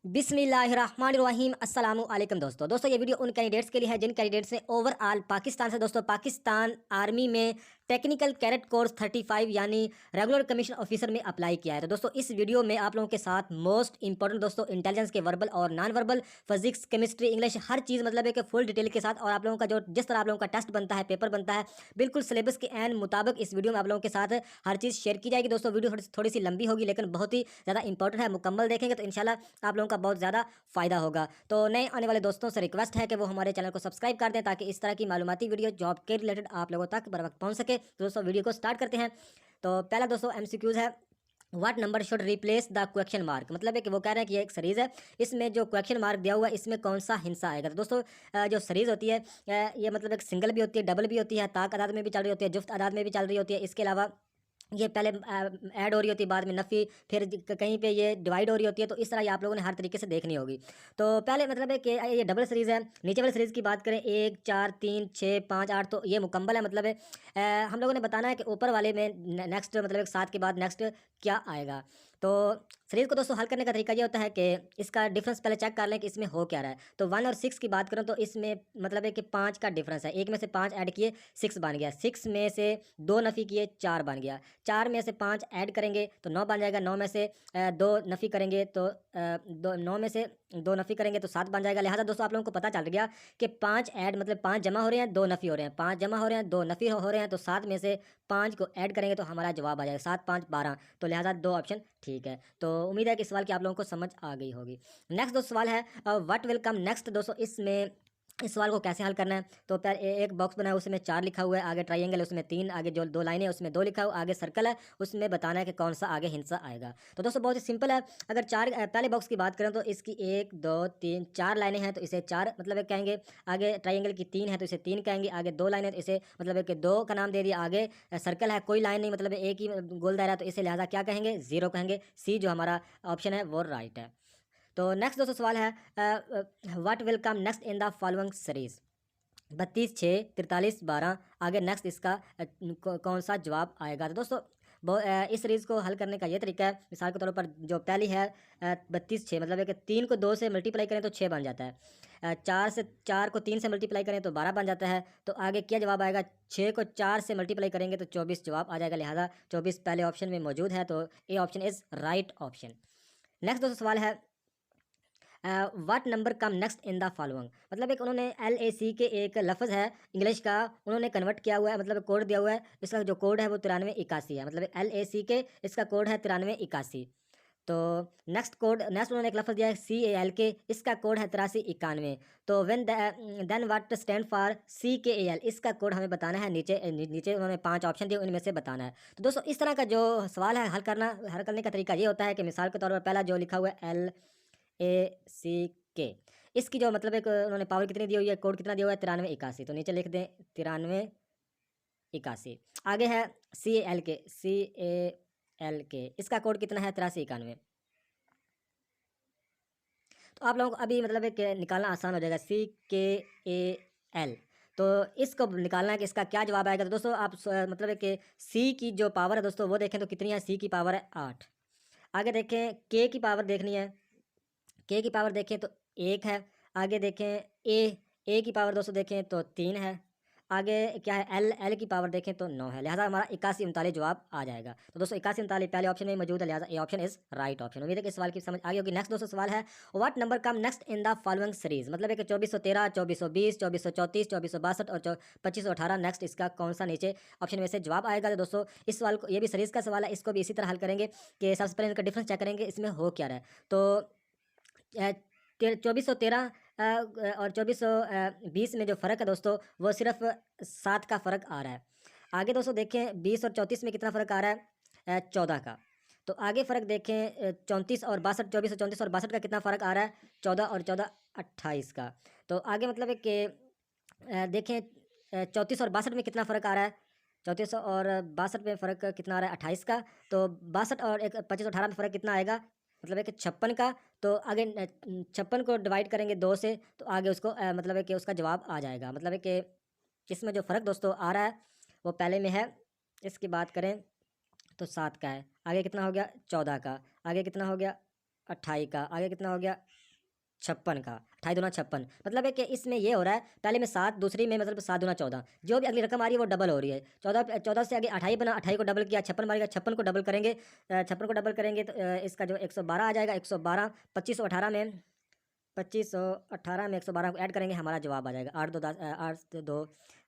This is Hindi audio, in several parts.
बिस्मिल्लाहिर्रहमानिर्रहीम अस्सलामु अलैकुम दोस्तों ये वीडियो उन कैंडिडेट्स के लिए है जिन कैंडिडेट्स ने ओवरऑल पाकिस्तान से दोस्तों पाकिस्तान आर्मी में टेक्निकल कैडेट कोर्स 35 यानी रेगुलर कमीशन ऑफिसर में अप्लाई किया है। तो दोस्तों इस वीडियो में आप लोगों के साथ मोस्ट इंपॉर्टेंट दोस्तों इंटेलिजेंस के वर्बल और non verbal physics chemistry English हर चीज़ मतलब है कि फुल डिटेल के साथ, और आप लोगों का जो जिस तरह आप लोगों का टेस्ट बनता है, पेपर बनता है, बिल्कुल सिलेबस के एन मुताबिक इस वीडियो में आप लोगों के साथ हर चीज़ शेयर की जाएगी। दोस्तों वीडियो थोड़ी सी लंबी होगी लेकिन बहुत ही ज़्यादा इंपॉर्टेंट है। मुकम्मल देखेंगे तो इंशाल्लाह आप लोगों का बहुत ज़्यादा फ़ायदा होगा। तो नए आने वाले दोस्तों से रिक्वेस्ट है कि वो हमारे चैनल को सब्सक्राइब कर दें ताकि इस तरह की मालूमाती वीडियो जॉब के रिलेटेड आप लोगों तक बर वक्त पहुँच सके। तो दोस्तों वीडियो को स्टार्ट करते हैं। तो पहला दोस्तों MCQs है, what number should replace the question mark. मतलब है कि वो कह रहे हैं कि ये एक सीरीज़ है, इसमें जो क्वेश्चन मार्क दिया हुआ है इसमें कौन सा हिस्सा आएगा। तो दोस्तों जो सीरीज़ होती है ये मतलब एक सिंगल भी होती है, डबल भी होती है, ताक आदाद में भी चल रही होती है, जुफ्त आदाद में भी चल रही होती है। इसके अलावा ये पहले ऐड हो रही होती है, बाद में नफ़ी, फिर कहीं पे ये डिवाइड हो रही होती है। तो इस तरह ये आप लोगों ने हर तरीके से देखनी होगी। तो पहले मतलब है कि ये डबल सीरीज़ है। नीचे वाली सीरीज़ की बात करें 1 4 3 6 5 8 तो ये मुकम्मल है। मतलब है हम लोगों ने बताना है कि ऊपर वाले में नेक्स्ट मतलब 7 के बाद नेक्स्ट क्या आएगा। तो सीरीज़ को दोस्तों हल करने का तरीका ये होता है कि इसका डिफरेंस पहले चेक कर लें कि इसमें हो क्या रहा है। तो 1 और 6 की बात करूँ तो इसमें मतलब है कि 5 का डिफरेंस है। एक में से 5 ऐड किए 6 बन गया, 6 में से 2 नफ़ी किए 4 बन गया, 4 में से 5 ऐड करेंगे तो 9 बन जाएगा, 9 में से 2 नफ़ी करेंगे तो 9 में से 2 नफ़ी करेंगे तो 7 बन जाएगा। लिहाजा दोस्तों आप लोगों को पता चल गया कि 5 ऐड मतलब 5 जमा हो रहे हैं, 2 नफ़ी हो रहे हैं, 5 जमा हो रहे हैं, 2 नफ़ी हो रहे हैं। तो 7 में से 5 को ऐड करेंगे तो हमारा जवाब आ जाएगा 7 5 12। तो लिहाजा 2 ऑप्शन ठीक है। तो उम्मीद है कि सवाल की आप लोगों को समझ आ गई होगी। नेक्स्ट दोस्तों सवाल है व्हाट विल कम नेक्स्ट। दोस्तों इसमें इस सवाल को कैसे हल करना है। तो पहले एक बॉक्स बना है उसमें 4 लिखा हुआ है, आगे ट्रायंगल है उसमें 3, आगे जो 2 लाइनें उसमें 2 लिखा हुआ, आगे सर्कल है उसमें बताना है कि कौन सा आगे हिस्सा आएगा। तो दोस्तों बहुत ही सिंपल है। अगर पहले बॉक्स की बात करें तो इसकी 1 2 3 4 लाइनें हैं तो इसे 4 मतलब एक कहेंगे। आगे ट्रायंगल की 3 है तो इसे 3 कहेंगे, आगे 2 लाइनें तो इसे मतलब कि 2 का नाम दे दिया। आगे सर्कल है, कोई लाइन नहीं, मतलब एक ही गोल दायरा, तो इसे लिहाजा क्या कहेंगे 0 कहेंगे। सी जो हमारा ऑप्शन है वो राइट है। तो नेक्स्ट दोस्तों सवाल है what will come next in the following series. 32 6 43 12 आगे नेक्स्ट इसका कौन सा जवाब आएगा। तो दोस्तों इस सीरीज़ को हल करने का ये तरीका है। मिसाल के तौर पर जो पहली है 32 6 मतलब है कि 3 को 2 से मल्टीप्लाई करें तो 6 बन जाता है। 4 को 3 से मल्टीप्लाई करें तो 12 बन जाता है। तो आगे क्या जवाब आएगा, 6 को 4 से मल्टीप्लाई करेंगे तो 24 जवाब आ जाएगा। लिहाजा 24 पहले ऑप्शन में मौजूद है, तो A option is right option. Next दोस्तों सवाल है what number come next in the following. मतलब एक उन्होंने LAC के एक लफ्ज़ है इंग्लिश का, उन्होंने कन्वर्ट किया हुआ है, मतलब कोड दिया हुआ है। इसका जो कोड है वो 9381 है। मतलब LAC के इसका कोड है 9381। तो नेक्स्ट उन्होंने एक लफ्ज़ दिया है CAL के, इसका कोड है 8391। तो then what stand for CKAL, इसका कोड हमें बताना है। नीचे उन्होंने 5 ऑप्शन दिए, उनमें से बताना है। तो दोस्तों इस तरह का जो सवाल है हल करने का तरीका ये होता है कि मिसाल के तौर पर पहला जो लिखा हुआ है LAC, इसकी जो मतलब एक उन्होंने पावर कितनी दी हुई है, कोड कितना दिया हुआ है 9381। तो नीचे लिख दें 9381। आगे है CAL के, इसका कोड कितना है 8391। तो आप लोगों को अभी मतलब एक निकालना आसान हो जाएगा CKAL। तो इसको निकालना है कि इसका क्या जवाब आएगा। तो दोस्तों आप मतलब है कि C की जो पावर है दोस्तों वो देखें तो कितनी है, C की पावर है 8। आगे देखें K की पावर देखनी है, K की पावर देखें तो 1 है। आगे देखें ए की पावर दोस्तों देखें तो 3 है। आगे क्या है L की पावर देखें तो 9 है। लिहाजा हमारा 8139 जवाब आ जाएगा। तो दोस्तों 8139 पहले ऑप्शन में मौजूद है, लिहाजा A option is right option. उम्मीद है कि इस सवाल की समझ आ गई होगी। नेक्स्ट दोस्तों सवाल है what number come next in the following series. मतलब है कि 2413 2420 2434 2462 और 2518 नेक्स्ट इसका कौन सा नीचे ऑप्शन में से जवाब आएगा। तो दोस्तों इस सवाल को, ये भी सीरीज का सवाल है, इसको भी इसी तरह हल करेंगे कि सबसे पहले इनका डिफरेंस चेक करेंगे इसमें हो क्या रहा है। तो 2413 और 2420 में जो फ़र्क है दोस्तों वो सिर्फ 7 का फ़र्क आ रहा है। आगे दोस्तों देखें 20 और 34 में कितना फ़र्क आ रहा है 14 का। तो आगे फ़र्क देखें 34 और 62, 24 और 34 और 62 का कितना फ़र्क आ रहा है 14 और 14 28 का। तो आगे मतलब है कि देखें 34 और 62 में कितना फ़र्क आ रहा है, 34 और 62 में फ़र्क कितना आ रहा है 28 का। तो 62 और 25 18 में फ़र्क कितना आएगा, मतलब है कि 56 का। तो आगे 56 को डिवाइड करेंगे 2 से तो आगे उसको मतलब है कि उसका जवाब आ जाएगा। मतलब है कि इसमें जो फ़र्क दोस्तों आ रहा है वो पहले में है, इसकी बात करें तो 7 का है। आगे कितना हो गया 14 का, आगे कितना हो गया 28 का, आगे कितना हो गया 56 का, 28 दूना 56। मतलब है कि इसमें ये हो रहा है, पहले में 7, दूसरी में मतलब 7 दूना 14, जो भी अगली रकम आ रही है वो डबल हो रही है। 14 से आगे 28 बना, 28 को डबल किया, 56 मारेगा, 56 को डबल करेंगे, 56 को डबल करेंगे तो इसका जो 112 आ जाएगा, 112, 2518 में 2518 में 112 को ऐड करेंगे, हमारा जवाब आ जाएगा 8 2 10, 8 2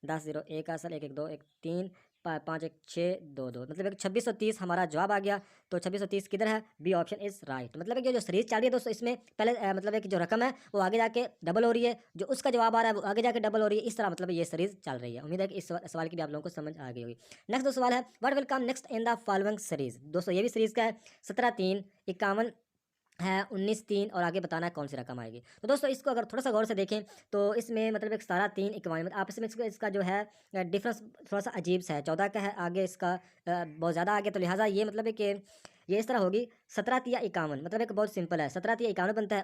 10 0 1 असल 1 1 2 1 3 5 1 6 2 2, मतलब एक 2630 हमारा जवाब आ गया। तो 2630 किधर है, बी ऑप्शन इज राइट। मतलब है कि जो सीरीज चल रही है दोस्तों, इसमें पहले मतलब है कि जो रकम है वो आगे जाके डबल हो रही है, जो उसका जवाब आ रहा है वो आगे जाके डबल हो रही है, इस तरह मतलब ये सीरीज चल रही है। उम्मीद है कि इस सवाल की भी आप लोगों को समझ आ गई होगी। नेक्स्ट दो सवाल है, what will come next in the following series. दोस्तों ये भी सीरीज का है, 17 3 51 है, 19 3 और आगे बताना है कौन सी रकम आएगी। तो दोस्तों इसको अगर थोड़ा सा गौर से देखें तो इसमें मतलब एक 17 3 51 आपस में इसका जो है डिफरेंस थोड़ा सा अजीब सा है। 14 का है आगे इसका बहुत ज़्यादा आगे, तो लिहाजा ये मतलब है कि ये इस तरह होगी 17 तिया 51, मतलब एक बहुत सिंपल है, 17 तिया 51 बनता है,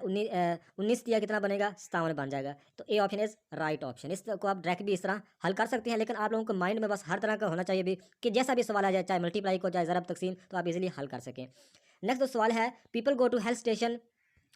19 तिया कितना बनेगा 57 बन जाएगा। तो A option is right option. इसको आप डायरेक्ट भी इस तरह हल कर सकते हैं, लेकिन आप लोगों को माइंड में बस हर तरह का होना चाहिए भी कि जैसा भी सवाल आ जाए, चाहे मल्टीप्लाई को चाहे ज़रब तकसीम, तो आप इजीली हल कर सकें। नेक्स्ट सवाल है, people go to hill station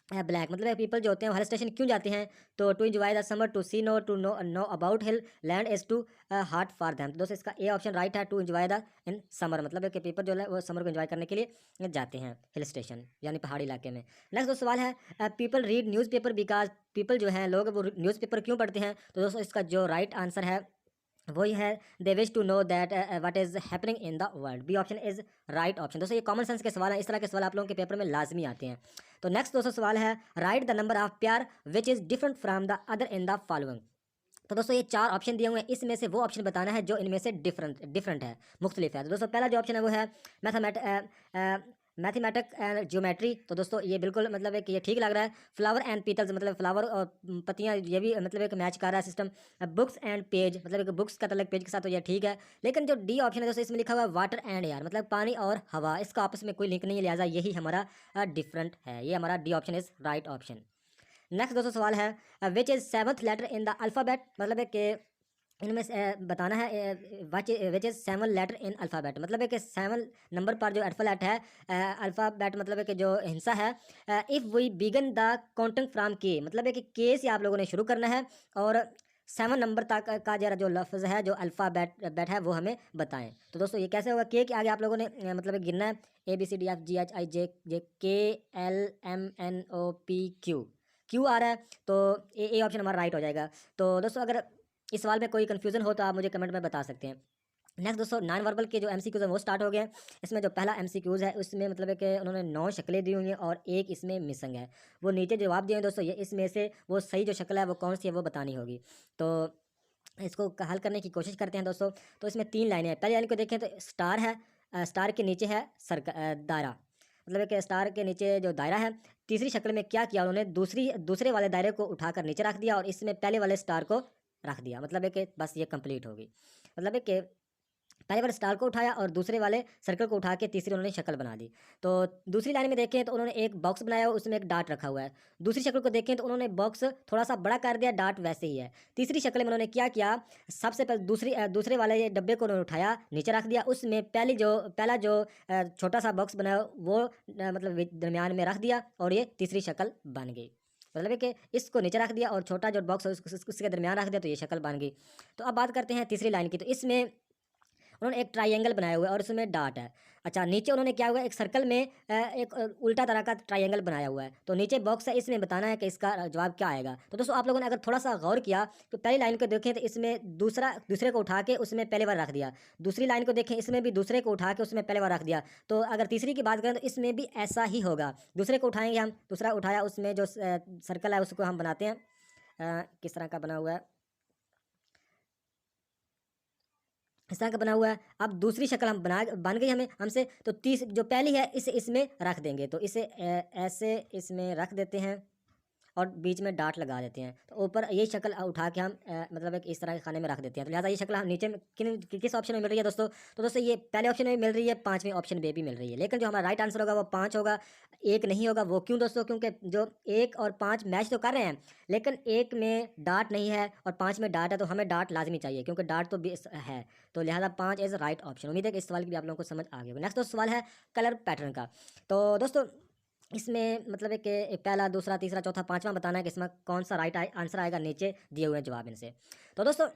blank, मतलब पीपल जो होते हैं हिल स्टेशन क्यों जाते हैं, तो to enjoy the summer, to see snow, to know about hill, land is too hot for them. तो दोस्तों इसका ए ऑप्शन राइट है, to enjoy the in summer, मतलब है कि पीपल जो है वो समर को एंजॉय करने के लिए जाते हैं हिल स्टेशन यानी पहाड़ी इलाके में। नेक्स्ट दो सवाल है, people read news paper because, people जो है लोग वो न्यूज़ पेपर क्यों पढ़ते हैं, तो दोस्तों इसका जो राइट आंसर है वही है, they wish to know that what is happening in the world. B option is right option. दोस्तों ये कॉमन सेंस के सवाल हैं, इस तरह के सवाल आप लोगों के पेपर में लाजमी आते हैं। तो नेक्स्ट दोस्तों सवाल है, राइट द नंबर ऑफ प्यार which is different from the other in the following. तो दोस्तों ये 4 ऑप्शन दिए हुए हैं, इसमें से वो ऑप्शन बताना है जो इनमें से डिफरेंट है, मुख्तलिफ है। तो दोस्तों पहला जो ऑप्शन है वो है मैथमेटिक एंड ज्योमेट्री। तो दोस्तों ये बिल्कुल मतलब है कि ये ठीक लग रहा है। फ्लावर एंड पीतल्स, मतलब फ्लावर और पत्तियां, ये भी मतलब एक मैच कर रहा है सिस्टम। बुक्स एंड पेज, मतलब एक बुक्स का तलक पेज के साथ, तो ये ठीक है। लेकिन जो डी ऑप्शन है दोस्तों इसमें लिखा हुआ है वाटर एंड एयर, मतलब पानी और हवा, इसका आपस में कोई लिंक नहीं है, लिहाजा यही हमारा डिफरेंट है, ये हमारा D option is right option. Next दोस्तों सवाल है, which is 7th letter in the alphabet, मतलब है कि इनमें से बताना है which is 7 letter in alphabet, मतलब है कि 7 नंबर पर जो अल्फ़ाबेट है, अल्फ़ाबेट मतलब है कि जो हिस्सा है, if we begin the counting from K, मतलब है कि के से आप लोगों ने शुरू करना है और 7 नंबर तक का जरा जो लफ्ज़ है जो अल्फ़ाबेट है वो हमें बताएं। तो दोस्तों ये कैसे होगा, के आगे आप लोगों ने मतलब गिनना है ABCDFGHIJ KLMNOPQ, क्यू आ रहा है, तो ए ऑप्शन हमारा राइट हो जाएगा। तो दोस्तों अगर इस सवाल में कोई कन्फ्यूज़न हो तो आप मुझे कमेंट में बता सकते हैं। नेक्स्ट दोस्तों नॉन वर्बल के जो MCQs हैं वो स्टार्ट हो गए हैं। इसमें जो पहला MCQs है उसमें मतलब है कि उन्होंने 9 शक्लें दी हुई हैं और एक इसमें मिसिंग है। वो नीचे जवाब दिए हैं दोस्तों, ये इसमें से वो सही जो शक्ल है वो कौन सी है वो बतानी होगी। तो इसको हल करने की कोशिश करते हैं दोस्तों। तो इसमें 3 लाइनें हैं, पहली लाइन को देखें तो स्टार है, स्टार के नीचे है दायरा, मतलब है कि स्टार के नीचे जो दायरा है। तीसरी शक्ल में क्या किया उन्होंने, दूसरे वाले दायरे को उठाकर नीचे रख दिया और इसमें पहले वाले स्टार को रख दिया, मतलब है कि बस ये कंप्लीट होगी। मतलब है कि पहले वाले स्टार को उठाया और दूसरे वाले सर्कल को उठा के तीसरी उन्होंने शक्ल बना दी। तो दूसरी लाइन में देखें तो उन्होंने एक बॉक्स बनाया, उसमें एक डाट रखा हुआ है। दूसरी शक्ल को देखें तो उन्होंने बॉक्स थोड़ा सा बड़ा कर दिया, डाट वैसे ही है। तीसरी शक्ल में उन्होंने क्या किया, सबसे पहले दूसरे वाले ये डब्बे को उन्होंने उठाया नीचे रख दिया, उसमें पहला जो छोटा सा बॉक्स बनाया वो मतलब दरमियान में रख दिया और ये तीसरी शक्ल बन गई। मतलब है कि इसको नीचे रख दिया और छोटा जो बॉक्स है उसके दरमियान रख दिया, तो ये शक्ल बन गई। तो अब बात करते हैं तीसरी लाइन की। तो इसमें उन्होंने एक ट्रायंगल बनाया हुआ है और उसमें डाट है। अच्छा, नीचे उन्होंने क्या हुआ है, एक सर्कल में एक उल्टा तरह का ट्रायंगल बनाया हुआ है, तो नीचे बॉक्स है, इसमें बताना है कि इसका जवाब क्या आएगा। तो दोस्तों आप लोगों ने अगर थोड़ा सा गौर किया तो पहली लाइन को देखें तो इसमें दूसरे को उठा के उसमें पहले बार रख दिया। दूसरी लाइन को देखें, इसमें भी दूसरे को उठा के उसमें पहले बार रख दिया। तो अगर तीसरी की बात करें तो इसमें भी ऐसा ही होगा, दूसरे को उठाएंगे हम, दूसरा उठाया, उसमें जो सर्कल है उसको हम बनाते हैं किस तरह का बना हुआ है, इस तरह का बना हुआ है। अब दूसरी शक्ल हम बन गई हमें हमसे, तो जो पहली है इसे इसमें रख देंगे, तो इसे ऐसे इसमें रख देते हैं और बीच में डाट लगा देते हैं। तो ऊपर ये शक्ल उठा के हम मतलब एक इस तरह के खाने में रख देते हैं। तो लिहाजा ये शक्ल हम नीचे में किस ऑप्शन में मिल रही है दोस्तों, तो दोस्तों ये पहले ऑप्शन में मिल रही है, 5वें ऑप्शन में भी मिल रही है। लेकिन जो हमारा राइट आंसर होगा वो 5 होगा, 1 नहीं होगा। वो क्यों दोस्तों, क्योंकि जो 1 और 5 मैच तो कर रहे हैं, लेकिन 1 में डाट नहीं है और 5 में डाट है, तो हमें डाट लाजमी चाहिए क्योंकि डाट तो है। तो लिहाजा 5 इज़ राइट ऑप्शन। उम्मीद है कि इस सवाल की भी आप लोगों को समझ आ गई होगी। नेक्स्ट दोस्तों सवाल है कलर पैटर्न का। तो दोस्तों इसमें मतलब है कि एक पहला, दूसरा, तीसरा, चौथा, पाँचवां बताना है कि इसमें कौन सा राइट आंसर आएगा नीचे दिए हुए जवाब इनसे। तो दोस्तों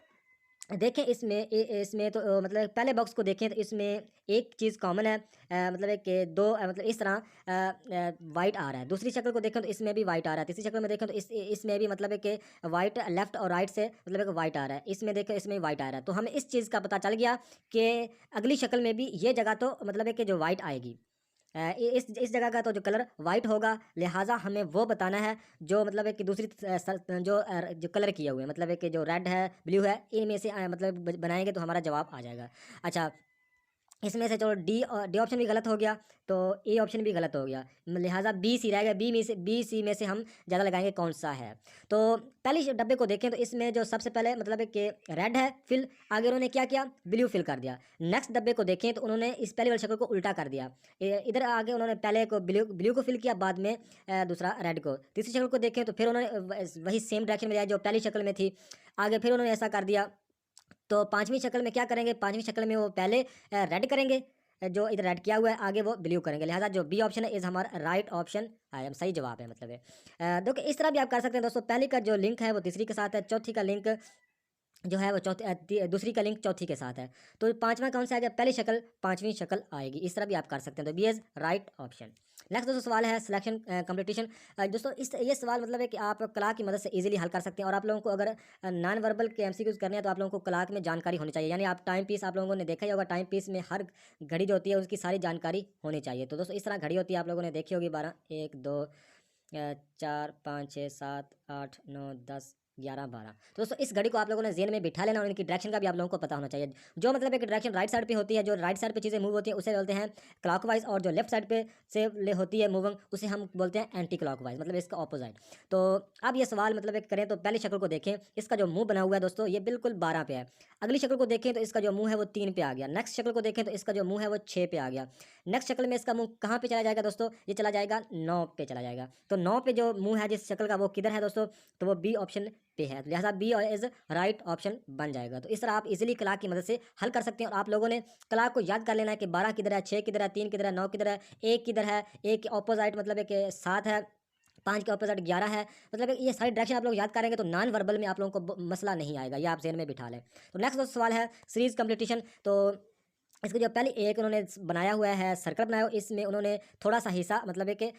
देखें इसमें इसमें तो मतलब पहले बॉक्स को देखें तो इसमें एक चीज़ कॉमन है, मतलब है कि दो मतलब इस तरह वाइट आ रहा है। दूसरी शक्ल को देखें तो इसमें भी वाइट आ रहा है। तीसरी शक्ल में देखें तो इसमें भी मतलब है कि वाइट लेफ्ट और राइट से मतलब है कि वाइट आ रहा है। इसमें देखें इसमें भी वाइट आ रहा है। तो हमें इस चीज़ का पता चल गया कि अगली शक्ल में भी ये जगह तो मतलब है कि जो वाइट आएगी, इस जगह का तो जो कलर वाइट होगा, लिहाजा हमें वो बताना है जो मतलब है कि दूसरी जो कलर किए हुए हैं, मतलब है कि जो रेड है, ब्लू है, इनमें से मतलब बनाएंगे तो हमारा जवाब आ जाएगा। अच्छा, इसमें से चलो डी ऑप्शन भी गलत हो गया, तो ए ऑप्शन भी गलत हो गया, लिहाजा बी सी रह गया। बी सी में से हम ज़्यादा लगाएंगे कौन सा है। तो पहले डब्बे को देखें तो इसमें जो सबसे पहले मतलब है कि रेड है, फिर आगे उन्होंने क्या किया, ब्लू फिल कर दिया। नेक्स्ट डब्बे को देखें तो उन्होंने इस पहले वाली शक्ल को उल्टा कर दिया। इधर आगे उन्होंने पहले को ब्लू को फिल किया, बाद में दूसरा रेड को। तीसरी शक्ल को देखें तो फिर उन्होंने वही सेम डायरेक्शन में जाए जो पहली शक्ल में थी, आगे फिर उन्होंने ऐसा कर दिया। तो पांचवी शक्ल में क्या करेंगे, पांचवी शक्ल में वो पहले रेड करेंगे, जो इधर रेड किया हुआ है, आगे वो ब्लू करेंगे, लिहाजा जो बी ऑप्शन है इज हमारा राइट ऑप्शन है, सही जवाब है मतलब है। देखो इस तरह भी आप कर सकते हैं दोस्तों। पहली का जो लिंक है वो तीसरी के साथ है, चौथी का लिंक जो है वो दूसरी का लिंक चौथी के साथ है। तो पांचवा कौन सा आएगा, पहली शक्ल पांचवी शक्ल आएगी। इस तरह भी आप कर सकते हैं, तो B is right option. Next दोस्तों सवाल है सिलेक्शन कंपटीशन। दोस्तों इस ये सवाल मतलब है कि आप कला की मदद से इजीली हल कर सकते हैं। और आप लोगों को अगर नॉन वर्बल के एमसीक्यूज करने हैं तो आप लोगों को कला में जानकारी होनी चाहिए। यानी आप टाइम पीस आप लोगों ने देखा ही होगा, टाइम पीस में हर घड़ी जो होती है उसकी सारी जानकारी होनी चाहिए। तो दोस्तों इस तरह घड़ी होती है, आप लोगों ने देखी होगी, 12, 1, 2, 4, 5, 6, 7, 8, 9, 10, 11, 12। तो दोस्तों इस घड़ी को आप लोगों ने जेन में बिठा लेना और इनकी डायरेक्शन का भी आप लोगों को पता होना चाहिए। जो मतलब एक डायरेक्शन राइट साइड पे होती है, जो राइट साइड पे चीज़ें मूव होती हैं उसे बोलते हैं क्लॉकवाइज, और जो लेफ्ट साइड पे से होती है मूविंग उसे हम बोलते हैं एंटी क्लॉकवाइज, मतलब इसका ऑपोजिट। तो अब ये सवाल मतलब एक करें तो पहली शक्ल को देखें, इसका जो मुंह बना हुआ है दोस्तों ये बिल्कुल 12 पे है। अगली शक्ल को देखें तो इसका जो मुंह है वो 3 पे आ गया। नेक्स्ट शक्ल को देखें तो इसका जो मुंह है वो 6 पे आ गया। नेक्स्ट शक्ल में इसका मुंह कहाँ पे चला जाएगा दोस्तों, ये चला जाएगा 9 पे चला जाएगा। तो 9 पे जो मुंह है जिस शक्ल का वो किधर है दोस्तों, तो वो बी ऑप्शन पे है, लिहाजा बी इज राइट ऑप्शन बन जाएगा। तो इस तरह आप इजीली कला की मदद से हल कर सकते हैं। और आप लोगों ने कला को याद कर लेना है कि 12 किधर है, 6 किधर है, 3 किधर है, 9 किधर है, 1 किधर है, 1 के ऑपोजिट मतलब है कि 7 है, 5 के ऑपोजिट 11 है। मतलब ये सारी डायरेक्शन आप लोग याद करेंगे तो नॉन वर्बल में आप लोगों को मसला नहीं आएगा, ये आप जेन में बिठा लें। तो नेक्स्ट सवाल है सीरीज कंप्लीटेशन। तो इसको जो पहले एक उन्होंने बनाया हुआ है, सर्कल बनाया हुआ, इसमें उन्होंने थोड़ा सा हिस्सा मतलब है कि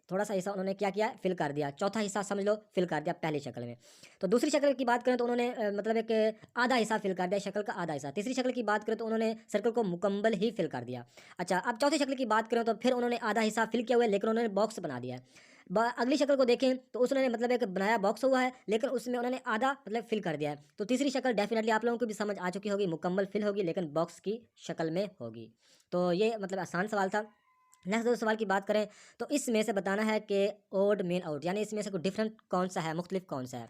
थोड़ा सा हिस्सा उन्होंने क्या किया, फिल कर दिया। चौथा हिस्सा समझ लो फिल कर दिया पहली शक्ल में। तो दूसरी शक्ल की बात करें तो उन्होंने मतलब एक आधा हिस्सा फिल कर दिया, शक्ल का आधा हिस्सा। तीसरी शक्ल की बात करें तो उन्होंने सर्कल को मुकम्मल ही फिल कर दिया। अच्छा, अब चौथी शक्ल की बात करें तो फिर उन्होंने आधा हिस्सा फिल किया हुआ है, लेकिन उन्होंने बॉक्स बना दिया है। अगली शक्ल को देखें तो उसने मतलब एक बनाया बॉक्स हुआ है, लेकिन उसमें उन्होंने आधा मतलब फिल कर दिया है। तो तीसरी शक्ल डेफिनेटली आप लोगों को भी समझ आ चुकी होगी, मुकम्मल फिल होगी लेकिन बॉक्स की शक्ल में होगी। तो ये मतलब आसान सवाल था। नेक्स्ट दो सवाल की बात करें तो इसमें से बताना है कि ओड मेन आउट, यानी इसमें से कोई डिफरेंट कौन सा है, मुख्तलिफ कौन सा है।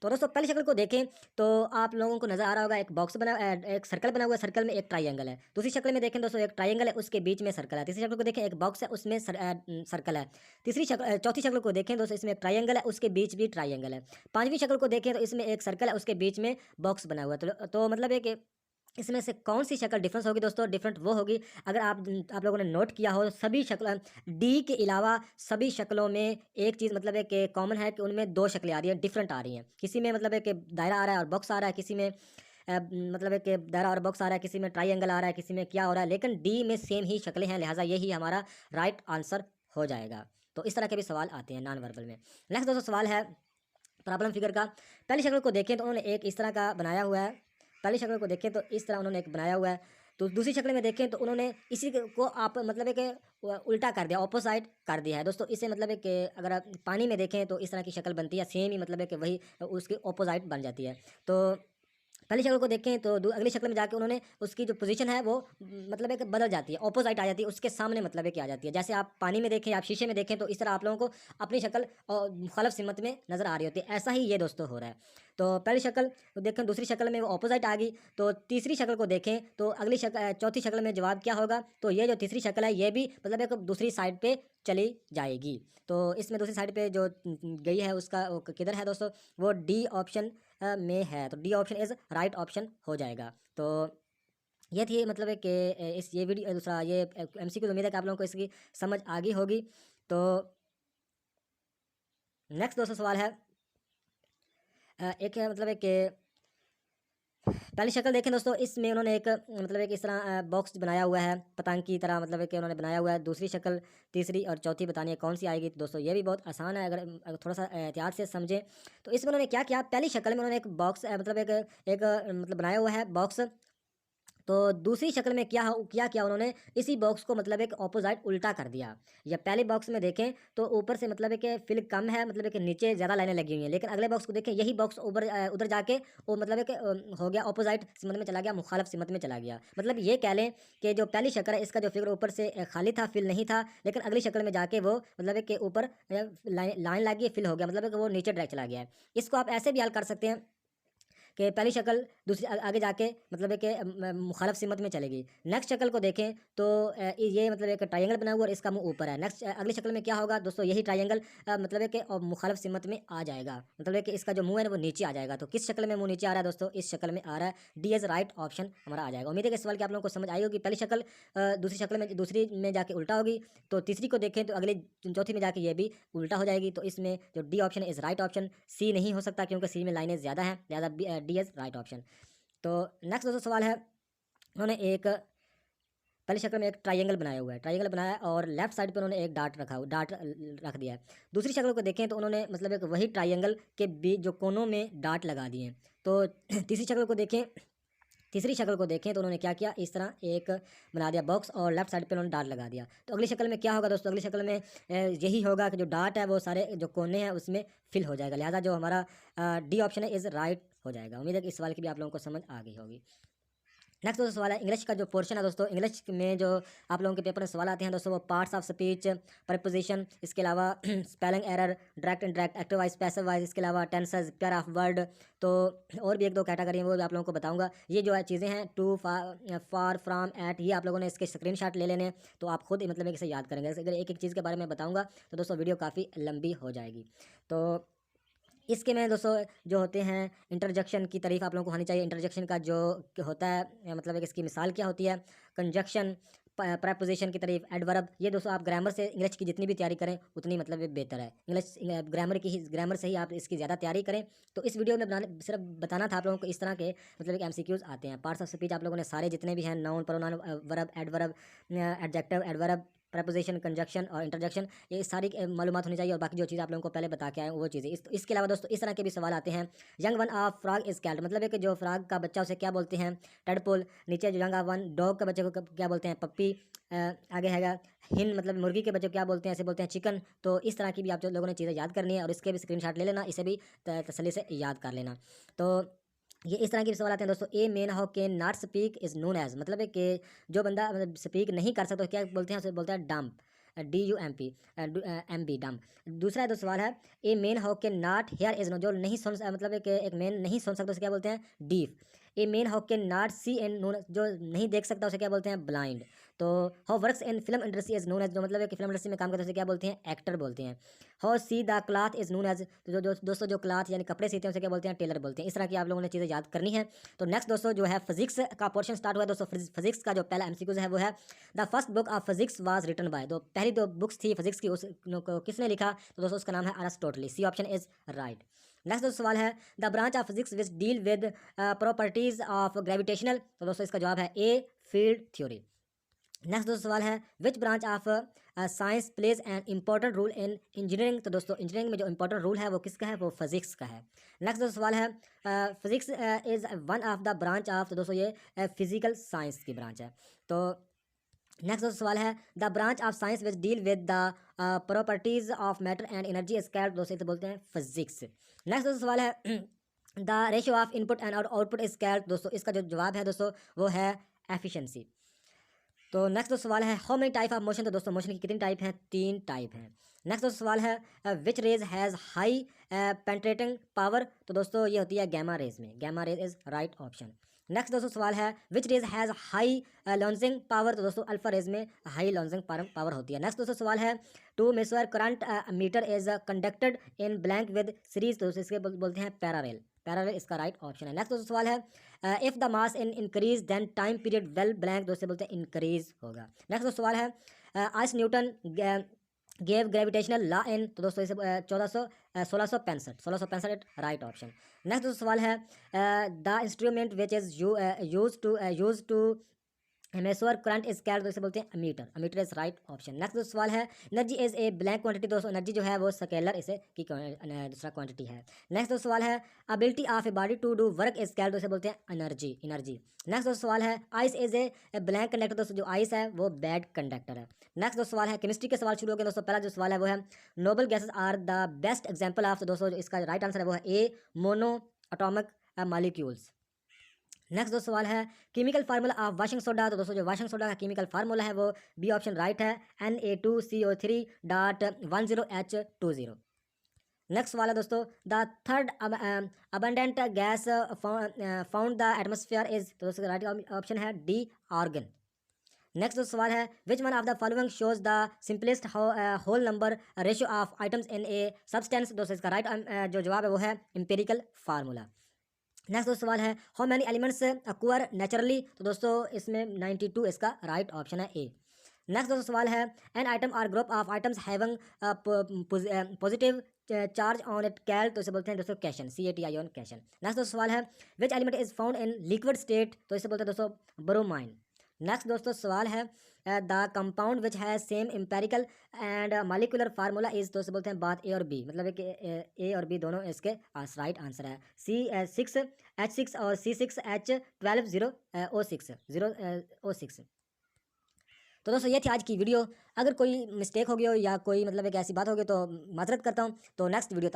तो दोस्तों पहली शक्ल को देखें तो आप लोगों को नजर आ रहा होगा एक बॉक्स बना, एक सर्कल बना हुआ है, सर्कल में एक ट्राइंगल है। दूसरी शक्ल में देखें दोस्तों एक ट्राइंगल है, उसके बीच में सर्कल है। तीसरी शक्ल को देखें एक बॉक्स है, उसमें सर्कल है। चौथी शक्ल को देखें दोस्तों इसमें एक ट्राइंगल है, उसके बीच भी ट्राइंगल है। पांचवी शक्ल को देखें तो इसमें एक सर्कल है, उसके बीच में बॉक्स बना हुआ है। तो मतलब है कि इसमें से कौन सी शक्ल डिफरेंस होगी दोस्तों, डिफरेंट वो होगी अगर आप लोगों ने नोट किया हो सभी शक्ल डी के अलावा सभी शक्लों में एक चीज़ मतलब है कि कॉमन है कि उनमें दो शक्लें आ रही हैं, डिफरेंट आ रही हैं। किसी में मतलब है कि दायरा आ रहा है और बॉक्स आ रहा है, किसी में मतलब है कि दायरा और बॉक्स आ रहा है, किसी में ट्राइंगल आ रहा है, किसी में क्या हो रहा है, लेकिन डी में सेम ही शक्लें हैं, लिहाजा यही हमारा राइट आंसर हो जाएगा। तो इस तरह के भी सवाल आते हैं नॉन वर्बल में। नेक्स्ट दोस्तों सवाल है प्रॉब्लम फिगर का। पहली शक्ल को देखें तो उन्होंने एक इस तरह का बनाया हुआ है, पहली शक्ल को देखें तो इस तरह उन्होंने एक बनाया हुआ है। तो दूसरी शक्ल में देखें तो उन्होंने इसी को आप मतलब है कि उल्टा कर दिया, ऑपोजिट कर दिया है दोस्तों। इसे मतलब है कि अगर आप पानी में देखें तो इस तरह की शक्ल बनती है, सेम ही मतलब है कि वही उसकी ऑपोजिट बन जाती है। तो पहली शक्ल को देखें तो अगली शक्ल में जाके उन्होंने उसकी जो पोजीशन है वो मतलब है कि बदल जाती है, ऑपोजिट आ जाती है, उसके सामने मतलब है कि आ जाती है। जैसे आप पानी में देखें, आप शीशे में देखें तो इस तरह आप लोगों को अपनी शक्ल और मुखालफ सिमत में नज़र आ रही होती है, ऐसा ही ये दोस्तों हो रहा है। तो पहली शक्ल देखें, दूसरी शक्ल में वो ऑपोजिट आ गई। तो तीसरी शक्ल को देखें तो अगली शक्ल चौथी शक्ल में जवाब क्या होगा, तो ये जो तीसरी शक्ल है ये भी मतलब एक दूसरी साइड पे चली जाएगी। तो इसमें दूसरी साइड पे जो गई है उसका किधर है दोस्तों, वो डी ऑप्शन में है। तो D option is right option हो जाएगा। तो ये थी मतलब है कि इस ये वीडियो दूसरा ये एमसीक्यू, उम्मीद है कि आप लोगों को इसकी समझ आ गई होगी। तो नेक्स्ट दोस्तों सवाल है एक है मतलब एक पहली शक्ल देखें दोस्तों, इसमें उन्होंने एक मतलब एक इस तरह बॉक्स बनाया हुआ है पतंग की तरह, मतलब कि उन्होंने बनाया हुआ है। दूसरी शक्ल, तीसरी और चौथी बतानी है कौन सी आएगी। तो दोस्तों ये भी बहुत आसान है, अगर थोड़ा सा एहतियात से समझें। तो इसमें उन्होंने क्या किया, पहली शक्ल में उन्होंने एक बॉक्स मतलब एक मतलब बनाया हुआ है बॉक्स। तो दूसरी शक्ल में क्या किया उन्होंने, इसी बॉक्स को मतलब एक ऑपोजिट उल्टा कर दिया। या पहले बॉक्स में देखें तो ऊपर से मतलब एक फिल कम है, मतलब एक नीचे ज़्यादा लाइनें लगी हुई हैं। लेकिन अगले बॉक्स को देखें, यही बॉक्स ऊपर उधर जाके वो मतलब एक हो गया ऑपोजिट सिमत में चला गया, मुखालफ सिमत में चला गया। मतलब ये कह लें कि जो पहली शक्ल है इसका जो फिगर ऊपर से खाली था, फिल नहीं था, लेकिन अगली शक्ल में जाके वो मतलब एक के ऊपर लाइन लगी, फिल हो गया, मतलब वो नीचे डायरेक्ट चला गया है। इसको आप ऐसे भी हल कर सकते हैं कि पहली शक्ल दूसरी आगे जाके मतलब है कि मुखालफ सिमत में चलेगी। नेक्स्ट शक्ल को देखें तो ये मतलब एक ट्रायंगल बना हुआ और इसका मुंह ऊपर है। नेक्स्ट अगली शक्ल में क्या होगा दोस्तों, यही ट्रायंगल मतलब है कि मुखालफ सिमत में आ जाएगा, मतलब है कि इसका जो मुंह है ना वो नीचे आ जाएगा। तो किस शक्ल में मुंह नीचे आ रहा है दोस्तों, इस शक्ल में आ रहा है डी एज राइट ऑप्शन हमारा आ जाएगा। उम्मीद है कि इस सवाल की आप लोगों को समझ आई होगी। पहली शक्ल दूसरी शक्ल में दूसरी में जाके उल्टा होगी, तो तीसरी को देखें तो अगली चौथी में जाके ये भी उल्टा हो जाएगी। तो इसमें जो डी ऑप्शन है इज राइट ऑप्शन, सी नहीं हो सकता क्योंकि सी में लाइनें ज़्यादा हैं, लिहाजा डी इज राइट ऑप्शन। तो नेक्स्ट दोस्तों सवाल है, उन्होंने एक पहली शक्ल में एक ट्रायंगल बनाया हुआ है, ट्रायंगल बनाया और लेफ्ट साइड पे उन्होंने एक डार्ट रख दिया है। दूसरी शक्ल को देखें तो उन्होंने मतलब एक वही ट्रायंगल के बीच जो कोनों में डार्ट लगा दिए हैं। तो तीसरी शक्ल को देखें तो उन्होंने क्या किया, इस तरह एक बना दिया बॉक्स और लेफ्ट साइड पे उन्होंने डार्ट लगा दिया। तो अगली शक्ल में क्या होगा दोस्तों, अगली शक्ल में यही होगा कि जो डार्ट है वो सारे जो कोने हैं उसमें फिल हो जाएगा, लिहाजा जो हमारा डी ऑप्शन है इज़ राइट हो जाएगा। उम्मीद है कि इस सवाल की भी आप लोगों को समझ आ गई होगी। नेक्स्ट दोस्तों सवाल है इंग्लिश का जो पोर्शन है दोस्तों, इंग्लिश में जो आप लोगों के पेपर में सवाल आते हैं दोस्तों, वो पार्ट्स ऑफ स्पीच, प्रपोजिशन, इसके अलावा spelling error, direct indirect, active voice, passive voice, इसके अलावा टेंसेस, पेयर ऑफ वर्ड। तो और भी एक दो कैटेगरी है वो भी आप लोगों को बताऊंगा। ये जो है चीज़ें हैं टू, फार, फ्राम, एट, ये आप लोगों ने इसके स्क्रीनशॉट ले लेने, तो आप खुद मतलब इसे याद करेंगे। अगर एक एक चीज़ के बारे में बताऊँगा तो दोस्तों वीडियो काफ़ी लंबी हो जाएगी। तो इसके में दोस्तों जो होते हैं इंटरजेक्शन की तारीफ आप लोगों को होनी चाहिए। इंटरजेक्शन का जो मतलब एक इसकी मिसाल क्या होती है, कंजक्शन, प्रपोजिशन की तारीफ, एडवर्ब। ये दोस्तों आप ग्रामर से इंग्लिश की जितनी भी तैयारी करें उतनी मतलब बेहतर है। इंग्लिश ग्रामर से ही आप इसकी ज़्यादा तैयारी करें। तो इस वीडियो में सिर्फ बताना था आप लोगों को इस तरह के मतलब एक MCQs आते हैं। पार्ट्स ऑफ स्पीच आप लोगों ने सारे जितने भी हैं, noun, pronoun, verb, adverb, adjective, adverb, preposition, conjunction और इंटरजेक्शन, ये सारी मालूमात होनी चाहिए। और बाकी जो चीज़ आप लोगों को पहले बता के आए वो चीज़ें। इसके अलावा दोस्तों इस तरह के भी सवाल आते हैं। Young one of frog is called, मतलब है कि जो फ्रॉग का बच्चा उसे क्या बोलते हैं, टेडपोल। नीचे जो यंग ऑफ वन डॉग के बच्चे को क्या बोलते हैं, पप्पी। आगे हैगा हिन, मतलब मुर्गी के बच्चे को क्या बोलते हैं, ऐसे बोलते हैं चिकन। तो इस तरह की भी आप जो लोगों ने चीज़ें याद करनी है और इसके भी स्क्रीनशॉट ले लेना, इसे भी तसल्ली से याद कर लेना। तो ये इस तरह के सवाल आते हैं दोस्तों। A man how can not speak is known as, मतलब है कि जो बंदा मतलब स्पीक नहीं कर सकता क्या बोलते हैं, उसे बोलता है डम्प, DUMP, MB डम। दूसरा जो सवाल है, a man how can not hear is know, जो नहीं सुन मतलब एक मैन नहीं सुन सकता उसे क्या बोलते हैं, deaf. A man how can not see and know, जो नहीं देख सकता उसे क्या बोलते हैं, ब्लाइंड। तो how works in film industry is known as, जो मतलब है कि फिल्म इंडस्ट्री में काम करते हैं उसे क्या बोलते हैं, एक्टर बोलते हैं। How see the cloth is known as, तो जो दोस्तों जो क्लॉथ यानी कपड़े सीते हैं उसे क्या बोलते हैं, टेलर बोलते हैं। इस तरह की आप लोगों ने चीज़ें याद करनी है। तो नेक्स्ट दोस्तों जो है फिजिक्स का पोर्शन स्टार्ट हुआ है दोस्तों। फिजिक्स का जो पहला MCQ है वो है the first book of physics was written by, तो पहली दो बुक्स थी फिजिक्स की को किसने लिखा, तो दोस्तों उसका नाम है Aristotle. C option is right. Next दोस्तों सवाल है the branch of physics which deal with properties of gravitational, तो दोस्तों इसका जवाब है ए, फील्ड थ्योरी। नेक्स्ट दोस्तों सवाल है which branch of science plays an important role in engineering, तो दोस्तों इंजीनियरिंग में जो इंपॉर्टेंट रोल है वो किसका है, वो फिजिक्स का है। नेक्स्ट दोस्तों सवाल है physics is one of the branch of, तो दोस्तों ये फिजिकल साइंस की ब्रांच है। तो नेक्स्ट दोस्तों सवाल है the branch of science which deal with the properties of matter and energy is called, दोस्तों इसे बोलते हैं फिजिक्स। नेक्स्ट दोस्तों सवाल है the ratio of input and output is called, दोस्तों इसका जो जवाब है दोस्तों वो है एफिशिएंसी। तो नेक्स्ट दोस्तों सवाल है how many type of motion, तो दोस्तों मोशन की कितनी टाइप हैं, 3 टाइप हैं। नेक्स्ट दोस्तों सवाल है which rays has high penetrating power, तो दोस्तों ये होती है गैमा रेज में, gamma rays is right option. Next दोस्तों सवाल है which rays has high ionising power, तो दोस्तों अल्फा रेज में हाई लॉन्जिंग पावर होती है। नेक्स्ट दोस्तों सवाल है to measure current meter is conducted in blank with series, तो दोस्तों इसके बोलते हैं पैरारेल, पैरारेल इसका राइट ऑप्शन है। नेक्स्ट दोस्तों सवाल है if the mass in increase then time period will blank, दोस्तों बोलते हैं इंक्रीज होगा। नेक्स्ट दोस्तों सवाल है Isaac Newton gave gravitational law in, तो दोस्तों इसे 1665 राइट ऑप्शन। नेक्स्ट दोस्तों सवाल है the instrument which is use to measure current is called, तो इसे बोलते हैं ammeter. Ammeter is right option. Next दोस्तों सवाल है energy is a blank quantity, दोस्तों एनर्जी जो है वो स्केलर इसे की दूसरा क्वांटिटी है। नेक्स्ट दोस्तों सवाल है ability of a body to do work is called, तो इसे बोलते हैं एनर्जी। नेक्स्ट दोस्तों सवाल है ice is a blank conductor, दोस्तों जो आइस है वो बैड कंडक्टर है। नेक्स्ट दोस्तों सवाल है केमिस्ट्री के सवाल शुरू हो गए दोस्तों। पहला जो सवाल है वो है noble gases are the best example of, तो दोस्तों इसका राइट आंसर है वो है A mono atomic molecules. Next दोस्तों सवाल है chemical formula of washing soda, तो दोस्तों जो वाशिंग सोडा का केमिकल फार्मूला है वो बी ऑप्शन राइट है Na2CO3.10H20। नेक्स्ट सवाल है दोस्तों the third abundant gas found the atmosphere is, तो दोस्तों राइट ऑप्शन है डी आर्गन। नेक्स्ट दोस्तों सवाल है which one of the following shows the simplest whole number ratio of atoms in a substance, दोस्तों इसका राइट जो जवाब है वो है एम्पिरिकल फार्मूला। नेक्स्ट दोस्तों सवाल है how many elements acquire naturally, तो दोस्तों इसमें 92 इसका राइट ऑप्शन है ए। नेक्स्ट दोस्तों सवाल है an item or group of items having positive charge on it called, तो इसे बोलते हैं दोस्तों कैशन, CATION कैशन। नेक्स्ट दोस्तों सवाल है which element is found in liquid state, तो इसे बोलते हैं दोस्तों ब्रोमाइन। नेक्स्ट दोस्तों सवाल है द कंपाउंड विच है same empirical and molecular formula is, तो इसे बोलते हैं बात ए और बी, मतलब एक ए और बी दोनों इसके राइट आंसर है C6H6 और C6H12O6। तो दोस्तों ये थी आज की वीडियो। अगर कोई मिस्टेक हो गई हो या कोई मतलब एक ऐसी बात हो गई तो माजरत करता हूँ। तो नेक्स्ट वीडियो